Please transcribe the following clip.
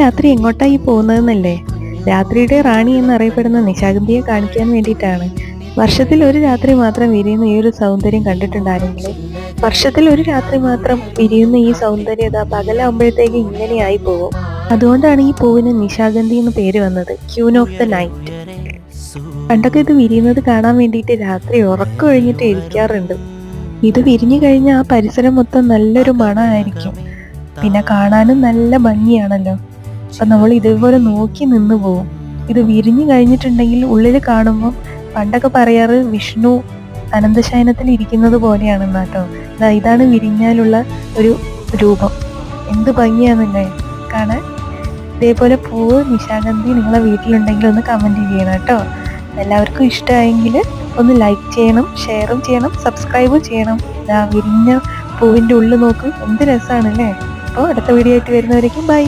രാത്രി എങ്ങോട്ടായി പോകുന്നതെന്നല്ലേ? രാത്രിയുടെ റാണി എന്നറിയപ്പെടുന്ന നിശാഗന്ധിയെ കാണിക്കാൻ വേണ്ടിയിട്ടാണ്. വർഷത്തിൽ ഒരു രാത്രി മാത്രം വിരിയുന്ന ഈ ഒരു സൗന്ദര്യം കണ്ടിട്ടുണ്ടായിരുന്നെങ്കിൽ, വർഷത്തിൽ ഒരു രാത്രി മാത്രം വിരിയുന്ന ഈ സൗന്ദര്യത പകലാകുമ്പോഴത്തേക്ക് ഇങ്ങനെയായി പോകും. അതുകൊണ്ടാണ് ഈ പൂവിന് നിശാഗന്ധി എന്ന് പേര് വന്നത്, ക്യൂൻ ഓഫ് ദ നൈറ്റ്. പണ്ടൊക്കെ ഇത് വിരിയുന്നത് കാണാൻ വേണ്ടിയിട്ട് രാത്രി ഉറക്കം ഒഴിഞ്ഞിട്ട് ഇരിക്കാറുണ്ട്. ഇത് വിരിഞ്ഞു കഴിഞ്ഞാൽ ആ പരിസരം മൊത്തം നല്ലൊരു മണമായിരിക്കും. പിന്നെ കാണാനും നല്ല ഭംഗിയാണല്ലോ. അപ്പം നമ്മൾ ഇതേപോലെ നോക്കി നിന്ന് പോവും. ഇത് വിരിഞ്ഞു കഴിഞ്ഞിട്ടുണ്ടെങ്കിൽ ഉള്ളിൽ കാണുമ്പോൾ പണ്ടൊക്കെ പറയാറ് വിഷ്ണു അനന്തശയനത്തിൽ ഇരിക്കുന്നത് പോലെയാണെന്ന് കേട്ടോ. ഇതാണ് വിരിഞ്ഞാലുള്ള ഒരു രൂപം. എന്ത് ഭംഗിയാണെന്നല്ലേ കാണാൻ. ഇതേപോലെ പൂവ് നിശാഗന്ധി നിങ്ങളെ വീട്ടിലുണ്ടെങ്കിൽ ഒന്ന് കമൻറ്റ് ചെയ്യണം കേട്ടോ. എല്ലാവർക്കും ഇഷ്ടമായെങ്കിൽ ഒന്ന് ലൈക്ക് ചെയ്യണം, ഷെയറും ചെയ്യണം, സബ്സ്ക്രൈബും ചെയ്യണം. വിരിഞ്ഞ പൂവിൻ്റെ ഉള്ളിൽ നോക്കും, എന്ത് രസമാണല്ലേ. അപ്പോൾ അടുത്ത വീഡിയോ ആയിട്ട് വരുന്നവരേക്കും ബൈ.